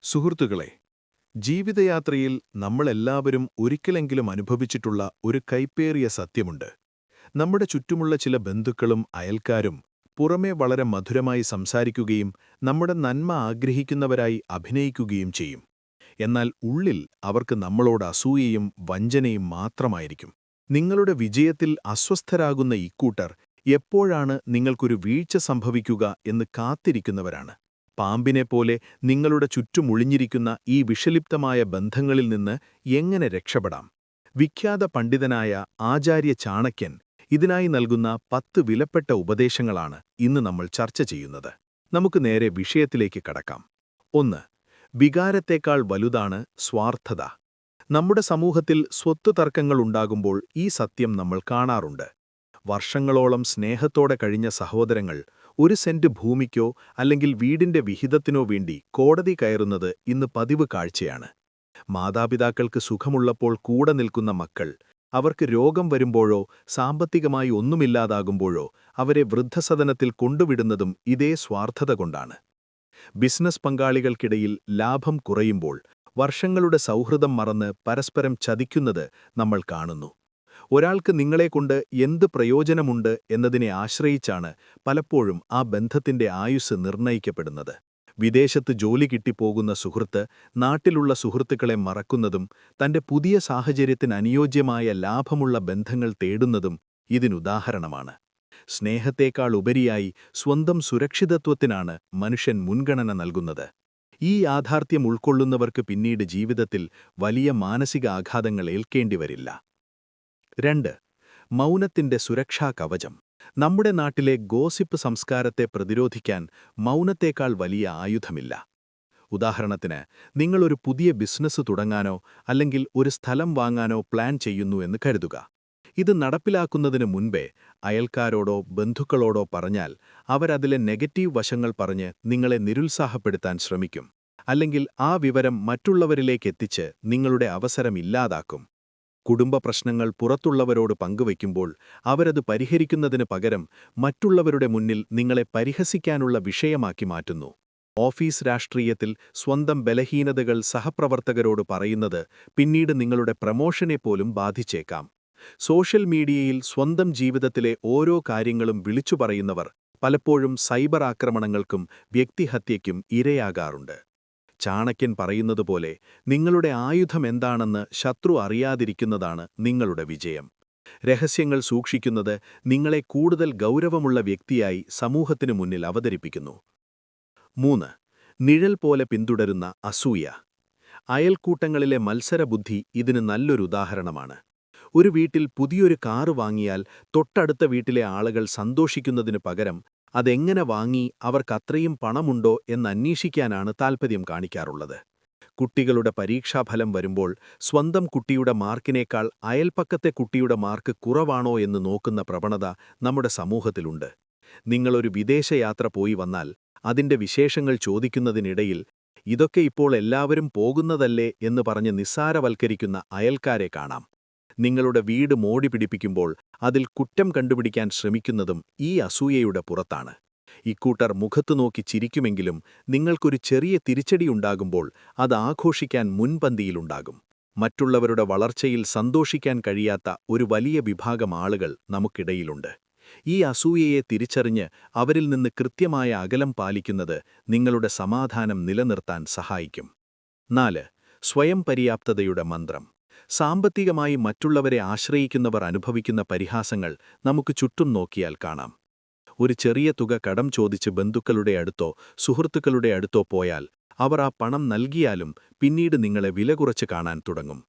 സുഹൃത്തുക്കളെ, ജീവിതയാത്രയിൽ നമ്മളെല്ലാവരും ഒരിക്കലെങ്കിലും അനുഭവിച്ചിട്ടുള്ള ഒരു കൈപ്പേറിയ സത്യമുണ്ട്. നമ്മുടെ ചുറ്റുമുള്ള ചില ബന്ധുക്കളും അയൽക്കാരും പുറമേ വളരെ മധുരമായി സംസാരിക്കുകയും നമ്മുടെ നന്മ ആഗ്രഹിക്കുന്നവരായി അഭിനയിക്കുകയും ചെയ്യും. എന്നാൽ ഉള്ളിൽ അവർക്ക് നമ്മളോട് അസൂയയും വഞ്ചനയും മാത്രമായിരിക്കും. നിങ്ങളുടെ വിജയത്തിൽ അസ്വസ്ഥരാകുന്ന ഇക്കൂട്ടർ എപ്പോഴാണ് നിങ്ങൾക്കൊരു വീഴ്ച സംഭവിക്കുക എന്ന് കാത്തിരിക്കുന്നവരാണ്. പാമ്പിനെപ്പോലെ നിങ്ങളുടെ ചുറ്റുമൊളിഞ്ഞിരിക്കുന്ന ഈ വിഷലിപ്തമായ ബന്ധങ്ങളിൽ നിന്ന് എങ്ങനെ രക്ഷപ്പെടാം? വിഖ്യാത പണ്ഡിതനായ ആചാര്യ ചാണക്യൻ ഇതിനായി നൽകുന്ന 10 വിലപ്പെട്ട ഉപദേശങ്ങളാണ് ഇന്ന് നമ്മൾ ചർച്ച ചെയ്യുന്നത്. നമുക്ക് നേരെ വിഷയത്തിലേക്ക് കടക്കാം. 1. വികാരത്തേക്കാൾ വലുതാണ് സ്വാർത്ഥത. നമ്മുടെ സമൂഹത്തിൽ സ്വത്ത് തർക്കങ്ങളുണ്ടാകുമ്പോൾ ഈ സത്യം നമ്മൾ കാണാറുണ്ട്. വർഷങ്ങളോളം സ്നേഹത്തോടെ കഴിഞ്ഞ സഹോദരങ്ങൾ ഒരു സെന്റ് ഭൂമിക്കോ അല്ലെങ്കിൽ വീടിന്റെ വിഹിതത്തിനോ വേണ്ടി കോടതി കയറുന്നത് ഇന്ന് പതിവ് കാഴ്ചയാണ്. മാതാപിതാക്കൾക്ക് സുഖമുള്ളപ്പോൾ കൂടെ നിൽക്കുന്ന മക്കൾ, അവർക്ക് രോഗം വരുമ്പോഴോ സാമ്പത്തികമായി ഒന്നുമില്ലാതാകുമ്പോഴോ അവരെ വൃദ്ധസദനത്തിൽ കൊണ്ടുവിടുന്നതും ഇതേ സ്വാർത്ഥത കൊണ്ടാണ്. ബിസിനസ് പങ്കാളികൾക്കിടയിൽ ലാഭം കുറയുമ്പോൾ വർഷങ്ങളുടെ സൗഹൃദം മറന്ന് പരസ്പരം ചതിക്കുന്നത് നമ്മൾ കാണുന്നു. ഒരാൾക്ക് നിങ്ങളെക്കൊണ്ട് എന്ത് പ്രയോജനമുണ്ട് എന്നതിനെ ആശ്രയിച്ചാണ് പലപ്പോഴും ആ ബന്ധത്തിന്റെ ആയുസ്സ് നിർണയിക്കപ്പെടുന്നത്. വിദേശത്ത് ജോലി കിട്ടിപ്പോകുന്ന സുഹൃത്ത് നാട്ടിലുള്ള സുഹൃത്തുക്കളെ മറക്കുന്നതും തന്റെ പുതിയ സാഹചര്യത്തിന് അനുയോജ്യമായ ലാഭമുള്ള ബന്ധങ്ങൾ തേടുന്നതും ഇതിനുദാഹരണമാണ്. സ്നേഹത്തേക്കാൾ ഉപരിയായി സ്വന്തം സുരക്ഷിതത്വത്തിനാണ് മനുഷ്യൻ മുൻഗണന നൽകുന്നത്. ഈ യാഥാർത്ഥ്യം ഉൾക്കൊള്ളുന്നവർക്ക് പിന്നീട് ജീവിതത്തിൽ വലിയ മാനസിക ആഘാതങ്ങൾ ഏൽക്കേണ്ടിവരില്ല. 2. മൗനത്തിന്റെ സുരക്ഷാ കവചം. നമ്മുടെ നാട്ടിലെ ഗോസിപ്പ് സംസ്കാരത്തെ പ്രതിരോധിക്കാൻ മൗനത്തേക്കാൾ വലിയ ആയുധമില്ല. ഉദാഹരണത്തിന്, നിങ്ങളൊരു പുതിയ ബിസിനസ് തുടങ്ങാനോ അല്ലെങ്കിൽ ഒരു സ്ഥലം വാങ്ങാനോ പ്ലാൻ ചെയ്യുന്നു എന്ന് കരുതുക. ഇത് നടപ്പിലാക്കുന്നതിന് മുൻപേ അയൽക്കാരോടോ ബന്ധുക്കളോടോ പറഞ്ഞാൽ അവരതിലെ നെഗറ്റീവ് വശങ്ങൾ പറഞ്ഞ് നിങ്ങളെ നിരുത്സാഹപ്പെടുത്താൻ ശ്രമിക്കും. അല്ലെങ്കിൽ ആ വിവരം മറ്റുള്ളവരിലേക്കെത്തിച്ച് നിങ്ങളുടെ അവസരം ഇല്ലാതാക്കും. കുടുംബ പ്രശ്നങ്ങൾ പുറത്തുള്ളവരോട് പങ്കുവയ്ക്കുമ്പോൾ അവരത് പരിഹരിക്കുന്നതിന് പകരം മറ്റുള്ളവരുടെ മുന്നിൽ നിങ്ങളെ പരിഹസിക്കാനുള്ള വിഷയമാക്കി മാറ്റുന്നു. ഓഫീസ് രാഷ്ട്രീയത്തിൽ സ്വന്തം ബലഹീനതകൾ സഹപ്രവർത്തകരോട് പറയുന്നത് പിന്നീട് നിങ്ങളുടെ പ്രമോഷനെപ്പോലും ബാധിച്ചേക്കാം. സോഷ്യൽ മീഡിയയിൽ സ്വന്തം ജീവിതത്തിലെ ഓരോ കാര്യങ്ങളും വിളിച്ചു പറയുന്നവർ പലപ്പോഴും സൈബർ ആക്രമണങ്ങൾക്കും വ്യക്തിഹത്യയ്ക്കും ഇരയാകാറുണ്ട്. ചാണക്യൻ പറയുന്നതുപോലെ നിങ്ങളുടെ ആയുധം എന്താണെന്ന് ശത്രു അറിയാതിരിക്കുന്നതാണ് നിങ്ങളുടെ വിജയം. രഹസ്യങ്ങൾ സൂക്ഷിക്കുന്നത് നിങ്ങളെ കൂടുതൽ ഗൗരവമുള്ള വ്യക്തിയായി സമൂഹത്തിനു മുന്നിൽ അവതരിപ്പിക്കുന്നു. 3. നിഴൽ പോലെ പിന്തുടരുന്ന അസൂയ. അയൽക്കൂട്ടങ്ങളിലെ മത്സരബുദ്ധി ഇതിന് നല്ലൊരു ഉദാഹരണമാണ്. ഒരു വീട്ടിൽ പുതിയൊരു കാറ് വാങ്ങിയാൽ തൊട്ടടുത്ത വീട്ടിലെ ആളുകൾ സന്തോഷിക്കുന്നതിനു പകരം അതെങ്ങനെ വാങ്ങി, അവർക്കത്രയും പണമുണ്ടോ എന്നന്വേഷിക്കാനാണ് താൽപ്പര്യം കാണിക്കാറുള്ളത്. കുട്ടികളുടെ പരീക്ഷാഫലം വരുമ്പോൾ സ്വന്തം കുട്ടിയുടെ മാർക്കിനേക്കാൾ അയൽപ്പക്കത്തെ കുട്ടിയുടെ മാർക്ക് കുറവാണോ എന്ന് നോക്കുന്ന പ്രവണത നമ്മുടെ സമൂഹത്തിലുണ്ട്. നിങ്ങളൊരു വിദേശയാത്ര പോയി വന്നാൽ അതിന്റെ വിശേഷങ്ങൾ ചോദിക്കുന്നതിനിടയിൽ ഇതൊക്കെ ഇപ്പോൾ എല്ലാവരും പോകുന്നതല്ലേ എന്ന് പറഞ്ഞ് നിസ്സാരവൽക്കരിക്കുന്ന അയൽക്കാരെ കാണാം. നിങ്ങളുടെ വീട് മോടി പിടിപ്പിക്കുമ്പോൾ അതിൽ കുറ്റം കണ്ടുപിടിക്കാൻ ശ്രമിക്കുന്നതും ഈ അസൂയയുടെ പുറത്താണ്. ഇക്കൂട്ടർ മുഖത്തു നോക്കി ചിരിക്കുമെങ്കിലും നിങ്ങൾക്കൊരു ചെറിയ തിരിച്ചടിയുണ്ടാകുമ്പോൾ അത് ആഘോഷിക്കാൻ മുൻപന്തിയിലുണ്ടാകും. മറ്റുള്ളവരുടെ വളർച്ചയിൽ സന്തോഷിക്കാൻ കഴിയാത്ത ഒരു വലിയ വിഭാഗം ആളുകൾ നമുക്കിടയിലുണ്ട്. ഈ അസൂയയെ തിരിച്ചറിഞ്ഞ് അവരിൽ നിന്ന് കൃത്യമായ അകലം പാലിക്കുന്നത് നിങ്ങളുടെ സമാധാനം നിലനിർത്താൻ സഹായിക്കും. 4. സ്വയം പര്യാപ്തതയുടെ മന്ത്രം. സാമ്പത്തികമായി മറ്റുള്ളവരെ ആശ്രയിക്കുന്നവർ അനുഭവിക്കുന്ന പരിഹാസങ്ങൾ നമുക്ക് ചുറ്റും നോക്കിയാൽ കാണാം. ഒരു ചെറിയ തുക കടം ചോദിച്ച് ബന്ധുക്കളുടെ അടുത്തോ സുഹൃത്തുക്കളുടെ അടുത്തോ പോയാൽ അവർ ആ പണം നൽകിയാലും പിന്നീട് നിങ്ങളെ വില കുറച്ച് കാണാൻ തുടങ്ങും.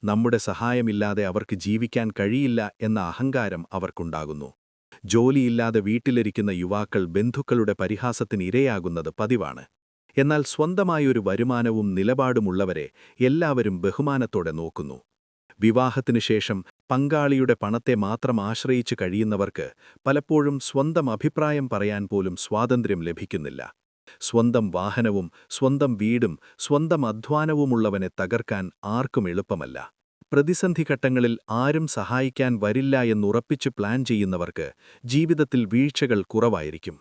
നമ്മുടെ സഹായമില്ലാതെ അവർക്ക് ജീവിക്കാൻ കഴിയില്ല എന്ന അഹങ്കാരം അവർക്കുണ്ടാകുന്നു. ജോലിയില്ലാതെ വീട്ടിലിരിക്കുന്ന യുവാക്കൾ ബന്ധുക്കളുടെ പരിഹാസത്തിന് ഇരയാകുന്നത് പതിവാണ്. എന്നാൽ സ്വന്തമായൊരു വരുമാനവും നിലപാടുമുള്ളവരെ എല്ലാവരും ബഹുമാനത്തോടെ നോക്കുന്നു. വിവാഹത്തിനു ശേഷം പങ്കാളിയുടെ പണത്തെ മാത്രം ആശ്രയിച്ചു കഴിയുന്നവർക്ക് പലപ്പോഴും സ്വന്തം അഭിപ്രായം പറയാൻ പോലും സ്വാതന്ത്ര്യം ലഭിക്കുന്നില്ല. സ്വന്തം വാഹനവും സ്വന്തം വീടും സ്വന്തം അധ്വാനവുമുള്ളവനെ തകർക്കാൻ ആർക്കും എളുപ്പമല്ല. പ്രതിസന്ധിഘട്ടങ്ങളിൽ ആരും സഹായിക്കാൻ വരില്ല എന്നുറപ്പിച്ച് പ്ലാൻ ചെയ്യുന്നവർക്ക് ജീവിതത്തിൽ വീഴ്ചകൾ കുറവായിരിക്കും.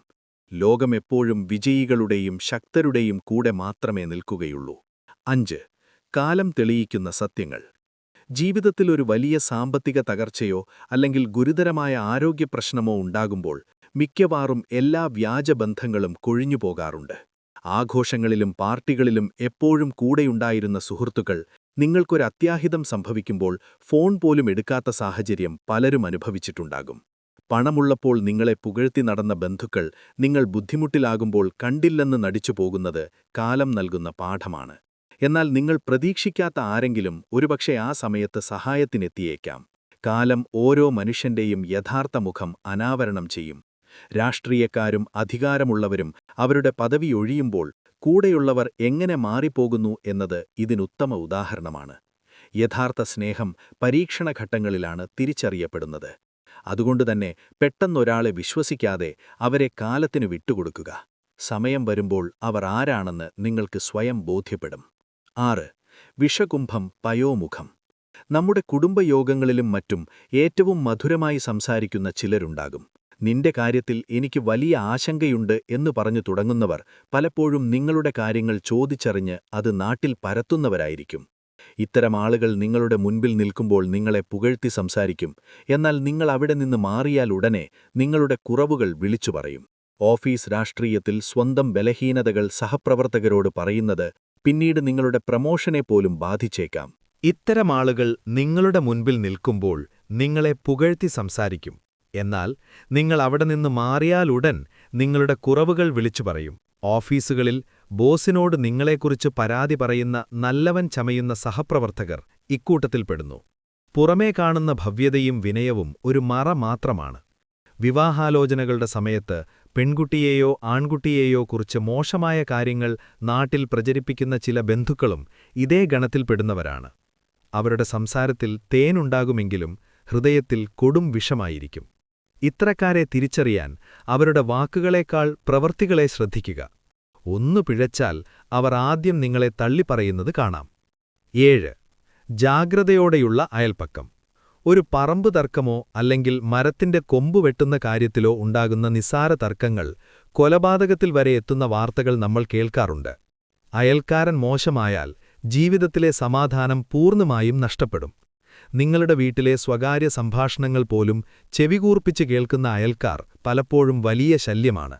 ലോകമെപ്പോഴും വിജയികളുടെയും ശക്തരുടെയും കൂടെ മാത്രമേ നിൽക്കുകയുള്ളൂ. 5. കാലം തെളിയിക്കുന്ന സത്യങ്ങൾ. ജീവിതത്തിൽ ഒരു വലിയ സാമ്പത്തിക തകർച്ചയോ അല്ലെങ്കിൽ ഗുരുതരമായ ആരോഗ്യപ്രശ്നമോ ഉണ്ടാകുമ്പോൾ മിക്കവാറും എല്ലാ വ്യാജബന്ധങ്ങളും കൊഴിഞ്ഞുപോകാറുണ്ട്. ആഘോഷങ്ങളിലും പാർട്ടികളിലും എപ്പോഴും കൂടെയുണ്ടായിരുന്ന സുഹൃത്തുക്കൾ നിങ്ങൾക്കൊരു അത്യാഹിതം സംഭവിക്കുമ്പോൾ ഫോൺ പോലും എടുക്കാത്ത സാഹചര്യം പലരും അനുഭവിച്ചിട്ടുണ്ടാകും. പണമുള്ളപ്പോൾ നിങ്ങളെ പുകഴ്ത്തി നടന്ന ബന്ധുക്കൾ നിങ്ങൾ ബുദ്ധിമുട്ടിലാകുമ്പോൾ കണ്ടില്ലെന്ന് നടിച്ചു പോകുന്നത് കാലം നൽകുന്ന പാഠമാണ്. എന്നാൽ നിങ്ങൾ പ്രതീക്ഷിക്കാത്ത ആരെങ്കിലും ഒരുപക്ഷെ ആ സമയത്ത് സഹായത്തിനെത്തിയേക്കാം. കാലം ഓരോ മനുഷ്യന്റെയും യഥാർത്ഥ മുഖം അനാവരണം ചെയ്യും. രാഷ്ട്രീയക്കാരും അധികാരമുള്ളവരും അവരുടെ പദവി ഒഴിയുമ്പോൾ കൂടെയുള്ളവർ എങ്ങനെ മാറിപ്പോകുന്നു എന്നത് ഇതിനുത്തമ ഉദാഹരണമാണ്. യഥാർത്ഥ സ്നേഹം പരീക്ഷണഘട്ടങ്ങളിലാണ് തിരിച്ചറിയപ്പെടുന്നത്. അതുകൊണ്ടുതന്നെ പെട്ടെന്നൊരാളെ വിശ്വസിക്കാതെ അവരെ കാലത്തിനു വിട്ടുകൊടുക്കുക. സമയം വരുമ്പോൾ അവർ ആരാണെന്ന് നിങ്ങൾക്ക് സ്വയം ബോധ്യപ്പെടും. 6. വിഷകുംഭം പയോമുഖം. നമ്മുടെ കുടുംബയോഗങ്ങളിലും മറ്റും ഏറ്റവും മധുരമായി സംസാരിക്കുന്ന ചിലരുണ്ടാകും. നിന്റെ കാര്യത്തിൽ എനിക്ക് വലിയ ആശങ്കയുണ്ട് എന്നു പറഞ്ഞു തുടങ്ങുന്നവർ പലപ്പോഴും നിങ്ങളുടെ കാര്യങ്ങൾ ചോദിച്ചറിഞ്ഞ് അത് നാട്ടിൽ പരത്തുന്നവരായിരിക്കും. ഇത്തരം ആളുകൾ നിങ്ങളുടെ മുൻപിൽ നിൽക്കുമ്പോൾ നിങ്ങളെ പുകഴ്ത്തി സംസാരിക്കും. എന്നാൽ നിങ്ങൾ അവിടെ നിന്ന് മാറിയാൽ ഉടനെ നിങ്ങളുടെ കുറവുകൾ വിളിച്ചു പറയും. ഓഫീസ് രാഷ്ട്രീയത്തിൽ സ്വന്തം ബലഹീനതകൾ സഹപ്രവർത്തകരോട് പറയുന്നത് പിന്നീട് നിങ്ങളുടെ പ്രമോഷനെ പോലും ബാധിച്ചേക്കാം. ഇത്തരം ആളുകൾ നിങ്ങളുടെ മുൻപിൽ നിൽക്കുമ്പോൾ നിങ്ങളെ പുകഴ്ത്തി സംസാരിക്കും. എന്നാൽ നിങ്ങൾ അവിടെ നിന്ന് മാറിയാലുടൻ നിങ്ങളുടെ കുറവുകൾ വിളിച്ചു പറയും. ഓഫീസുകളിൽ ബോസിനോട് നിങ്ങളെക്കുറിച്ച് പരാതി പറയുന്ന നല്ലവൻ ചമയുന്ന സഹപ്രവർത്തകർ ഇക്കൂട്ടത്തിൽപ്പെടുന്നു. പുറമേ കാണുന്ന ഭവ്യതയും വിനയവും ഒരു മറ മാത്രമാണ്. വിവാഹാലോചനകളുടെ സമയത്ത് പെൺകുട്ടിയെയോ ആൺകുട്ടിയെയോ കുറിച്ച് മോശമായ കാര്യങ്ങൾ നാട്ടിൽ പ്രചരിപ്പിക്കുന്ന ചില ബന്ധുക്കളും ഇതേ ഗണത്തിൽപ്പെടുന്നവരാണ്. അവരുടെ സംസാരത്തിൽ തേനുണ്ടാകുമെങ്കിലും ഹൃദയത്തിൽ കൊടും വിഷമായിരിക്കും. ഇത്തരക്കാരെ തിരിച്ചറിയാൻ അവരുടെ വാക്കുകളേക്കാൾ പ്രവൃത്തികളെ ശ്രദ്ധിക്കുക. ഒന്നു പിഴച്ചാൽ അവർ ആദ്യം നിങ്ങളെ തള്ളിപ്പറയുന്നത് കാണാം. 7. ജാഗ്രതയോടെയുള്ള അയൽപ്പക്കം. ഒരു പറമ്പ് തർക്കമോ അല്ലെങ്കിൽ മരത്തിന്റെ കൊമ്പു വെട്ടുന്ന കാര്യത്തിലോ ഉണ്ടാകുന്ന നിസ്സാര തർക്കങ്ങൾ കൊലപാതകത്തിൽ വരെ എത്തുന്ന വാർത്തകൾ നമ്മൾ കേൾക്കാറുണ്ട്. അയൽക്കാരൻ മോശമായാൽ ജീവിതത്തിലെ സമാധാനം പൂർണ്ണമായും നഷ്ടപ്പെടും. നിങ്ങളുടെ വീട്ടിലെ സ്വകാര്യ സംഭാഷണങ്ങൾ പോലും ചെവികൂർപ്പിച്ച് കേൾക്കുന്ന അയൽക്കാർ പലപ്പോഴും വലിയ ശല്യമാണ്.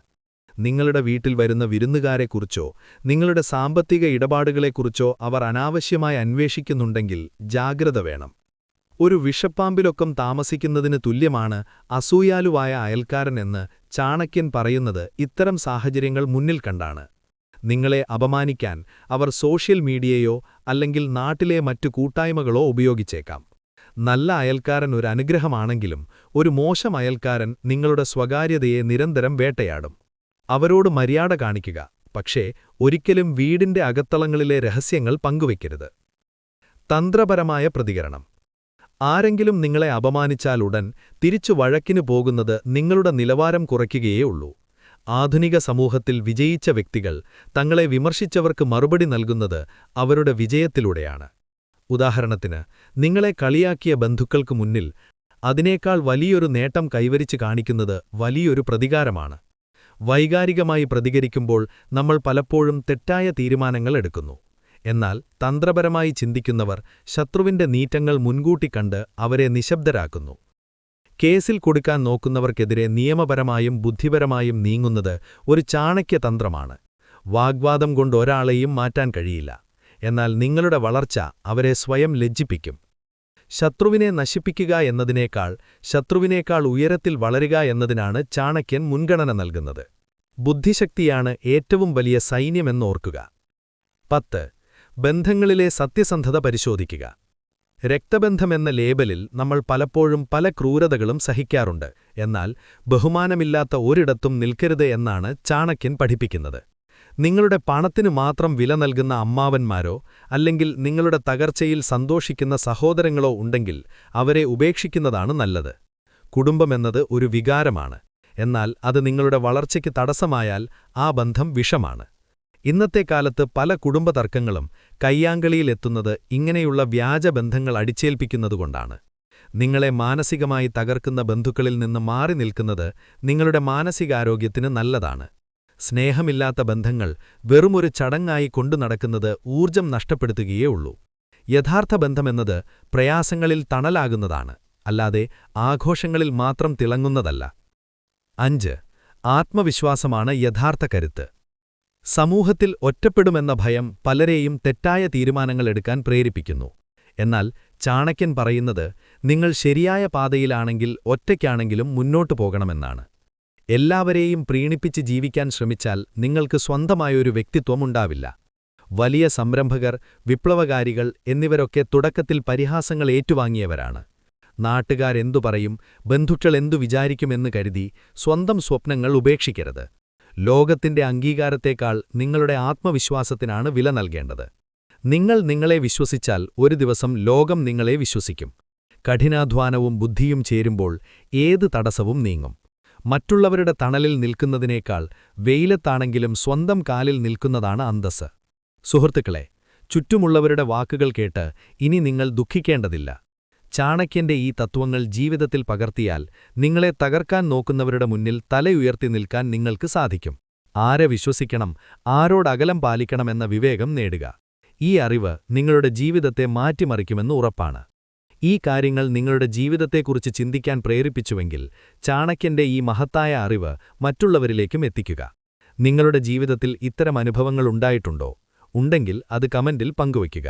നിങ്ങളുടെ വീട്ടിൽ വരുന്ന വിരുന്നുകാരെക്കുറിച്ചോ നിങ്ങളുടെ സാമ്പത്തിക ഇടപാടുകളെക്കുറിച്ചോ അവർ അനാവശ്യമായി അന്വേഷിക്കുന്നുണ്ടെങ്കിൽ ജാഗ്രത വേണം. ഒരു വിഷപ്പാമ്പിലൊക്കം താമസിക്കുന്നതിന് തുല്യമാണ് അസൂയാലുവായ അയൽക്കാരൻ എന്ന് ചാണക്യൻ പറയുന്നത് ഇത്തരം സാഹചര്യങ്ങൾ മുന്നിൽ കണ്ടാണ്. നിങ്ങളെ അപമാനിക്കാൻ അവർ സോഷ്യൽ മീഡിയയോ അല്ലെങ്കിൽ നാട്ടിലെ മറ്റു കൂട്ടായ്മകളോ ഉപയോഗിച്ചേക്കാം. നല്ല അയൽക്കാരൻ ഒരു അനുഗ്രഹമാണെങ്കിലും ഒരു മോശം അയൽക്കാരൻ നിങ്ങളുടെ സ്വകാര്യതയെ നിരന്തരം വേട്ടയാടും. അവരോട് മര്യാദ കാണിക്കുക, പക്ഷേ ഒരിക്കലും വീടിന്റെ അകത്തളങ്ങളിലെ രഹസ്യങ്ങൾ പങ്കുവയ്ക്കരുത്. തന്ത്രപരമായ പ്രതികരണം. ആരെങ്കിലും നിങ്ങളെ അപമാനിച്ചാലുടൻ തിരിച്ചു വഴക്കിനു പോകുന്നത് നിങ്ങളുടെ നിലവാരം കുറയ്ക്കുകയേ ഉള്ളൂ. ആധുനിക സമൂഹത്തിൽ വിജയിച്ച വ്യക്തികൾ തങ്ങളെ വിമർശിച്ചവർക്ക് മറുപടി നൽകുന്നത് അവരുടെ വിജയത്തിലൂടെയാണ്. ഉദാഹരണത്തിന്, നിങ്ങളെ കളിയാക്കിയ ബന്ധുക്കൾക്ക് മുന്നിൽ അതിനേക്കാൾ വലിയൊരു നേട്ടം കൈവരിച്ചു കാണിക്കുന്നത് വലിയൊരു പ്രതികാരമാണ്. വൈകാരികമായി പ്രതികരിക്കുമ്പോൾ നമ്മൾ പലപ്പോഴും തെറ്റായ തീരുമാനങ്ങൾ എടുക്കുന്നു. എന്നാൽ തന്ത്രപരമായി ചിന്തിക്കുന്നവർ ശത്രുവിന്റെ നീറ്റങ്ങൾ മുൻകൂട്ടി കണ്ട് അവരെ നിശബ്ദരാക്കുന്നു. കേസിൽ കൊടുക്കാൻ നോക്കുന്നവർക്കെതിരെ നിയമപരമായും ബുദ്ധിപരമായും നീങ്ങുന്നത് ഒരു ചാണക്യതന്ത്രമാണ്. വാഗ്വാദം കൊണ്ടൊരാളെയും മാറ്റാൻ കഴിയില്ല. എന്നാൽ നിങ്ങളുടെ വളർച്ച അവരെ സ്വയം ലജ്ജിപ്പിക്കും. ശത്രുവിനെ നശിപ്പിക്കുക എന്നതിനേക്കാൾ ശത്രുവിനേക്കാൾ ഉയരത്തിൽ വളരുക എന്നതിനാണ് ചാണക്യൻ മുൻഗണന നൽകുന്നത്. ബുദ്ധിശക്തിയാണ് ഏറ്റവും വലിയ സൈന്യമെന്നോർക്കുക. 10. ബന്ധങ്ങളിലെ സത്യസന്ധത പരിശോധിക്കുക. രക്തബന്ധമെന്ന ലേബലിൽ നമ്മൾ പലപ്പോഴും പല ക്രൂരതകളും സഹിക്കാറുണ്ട്. എന്നാൽ ബഹുമാനമില്ലാത്ത ഒരിടത്തും നിൽക്കരുത് എന്നാണ് ചാണക്യൻ പഠിപ്പിക്കുന്നത്. നിങ്ങളുടെ പണത്തിനു മാത്രം വില നൽകുന്ന അമ്മാവന്മാരോ അല്ലെങ്കിൽ നിങ്ങളുടെ തകർച്ചയിൽ സന്തോഷിക്കുന്ന സഹോദരങ്ങളോ ഉണ്ടെങ്കിൽ അവരെ ഉപേക്ഷിക്കുന്നതാണ് നല്ലത്. കുടുംബമെന്നത് ഒരു വികാരമാണ്. എന്നാൽ അത് നിങ്ങളുടെ വളർച്ചയ്ക്ക് തടസ്സമായാൽ ആ ബന്ധം വിഷമാണ്. ഇന്നത്തെ കാലത്ത് പല കുടുംബ തർക്കങ്ങളും കയ്യാങ്കളിയിലെത്തുന്നത് ഇങ്ങനെയുള്ള വ്യാജബന്ധങ്ങൾ അടിച്ചേൽപ്പിക്കുന്നതുകൊണ്ടാണ്. നിങ്ങളെ മാനസികമായി തകർക്കുന്ന ബന്ധുക്കളിൽ നിന്ന് മാറി നിൽക്കുന്നത് നിങ്ങളുടെ മാനസികാരോഗ്യത്തിന് നല്ലതാണ്. സ്നേഹമില്ലാത്ത ബന്ധങ്ങൾ വെറുമൊരു ചടങ്ങായി കൊണ്ടുനടക്കുന്നത് ഊർജം നഷ്ടപ്പെടുത്തുകയേ ഉള്ളൂ. യഥാർത്ഥ ബന്ധമെന്നത് പ്രയാസങ്ങളിൽ തണലാകുന്നതാണ്, അല്ലാതെ ആഘോഷങ്ങളിൽ മാത്രം തിളങ്ങുന്നതല്ല. 5. ആത്മവിശ്വാസമാണ് യഥാർത്ഥ കരുത്ത്. സമൂഹത്തിൽ ഒറ്റപ്പെടുമെന്ന ഭയം പലരെയും തെറ്റായ തീരുമാനങ്ങളെടുക്കാൻ പ്രേരിപ്പിക്കുന്നു. എന്നാൽ ചാണക്യൻ പറയുന്നത് നിങ്ങൾ ശരിയായ പാതയിലാണെങ്കിൽ ഒറ്റയ്ക്കാണെങ്കിലും മുന്നോട്ടു പോകണമെന്നാണ്. എല്ലാവരെയും പ്രീണിപ്പിച്ച് ജീവിക്കാൻ ശ്രമിച്ചാൽ നിങ്ങൾക്ക് സ്വന്തമായൊരു വ്യക്തിത്വമുണ്ടാവില്ല. വലിയ സംരംഭകർ, വിപ്ലവകാരികൾ എന്നിവരൊക്കെ തുടക്കത്തിൽ പരിഹാസങ്ങൾ ഏറ്റുവാങ്ങിയവരാണ്. നാട്ടുകാരെന്തു പറയും, ബന്ധുക്കൾ എന്തു വിചാരിക്കുമെന്ന് കരുതി സ്വന്തം സ്വപ്നങ്ങൾ ഉപേക്ഷിക്കരുത്. ലോകത്തിന്റെ അംഗീകാരത്തേക്കാൾ നിങ്ങളുടെ ആത്മവിശ്വാസത്തിനാണ് വില നൽകേണ്ടത്. നിങ്ങൾ നിങ്ങളെ വിശ്വസിച്ചാൽ ഒരു ദിവസം ലോകം നിങ്ങളെ വിശ്വസിക്കും. കഠിനാധ്വാനവും ബുദ്ധിയും ചേരുമ്പോൾ ഏത് തടസ്സവും നീങ്ങും. മറ്റുള്ളവരുടെ തണലിൽ നിൽക്കുന്നതിനേക്കാൾ വെയിലത്താണെങ്കിലും സ്വന്തം കാലിൽ നിൽക്കുന്നതാണ് അന്തസ്സ്. സുഹൃത്തുക്കളെ, ചുറ്റുമുള്ളവരുടെ വാക്കുകൾ കേട്ട് ഇനി നിങ്ങൾ ദുഃഖിക്കേണ്ടതില്ല. ചാണക്യന്റെ ഈ തത്വങ്ങൾ ജീവിതത്തിൽ പകർത്തിയാൽ നിങ്ങളെ തകർക്കാൻ നോക്കുന്നവരുടെ മുന്നിൽ തലയുയർത്തി നിൽക്കാൻ നിങ്ങൾക്ക് സാധിക്കും. ആരെ വിശ്വസിക്കണം, ആരോടകലം പാലിക്കണമെന്ന വിവേകം നേടുക. ഈ അറിവ് നിങ്ങളുടെ ജീവിതത്തെ മാറ്റിമറിക്കുമെന്ന് ഉറപ്പാണ്. ഈ കാര്യങ്ങൾ നിങ്ങളുടെ ജീവിതത്തെക്കുറിച്ച് ചിന്തിക്കാൻ പ്രേരിപ്പിച്ചുവെങ്കിൽ ചാണക്യന്റെ ഈ മഹത്തായ അറിവ് മറ്റുള്ളവരിലേക്കും എത്തിക്കുക. നിങ്ങളുടെ ജീവിതത്തിൽ ഇത്തരം അനുഭവങ്ങൾ ഉണ്ടായിട്ടുണ്ടോ? ഉണ്ടെങ്കിൽ അത് കമന്റിൽ പങ്കുവയ്ക്കുക.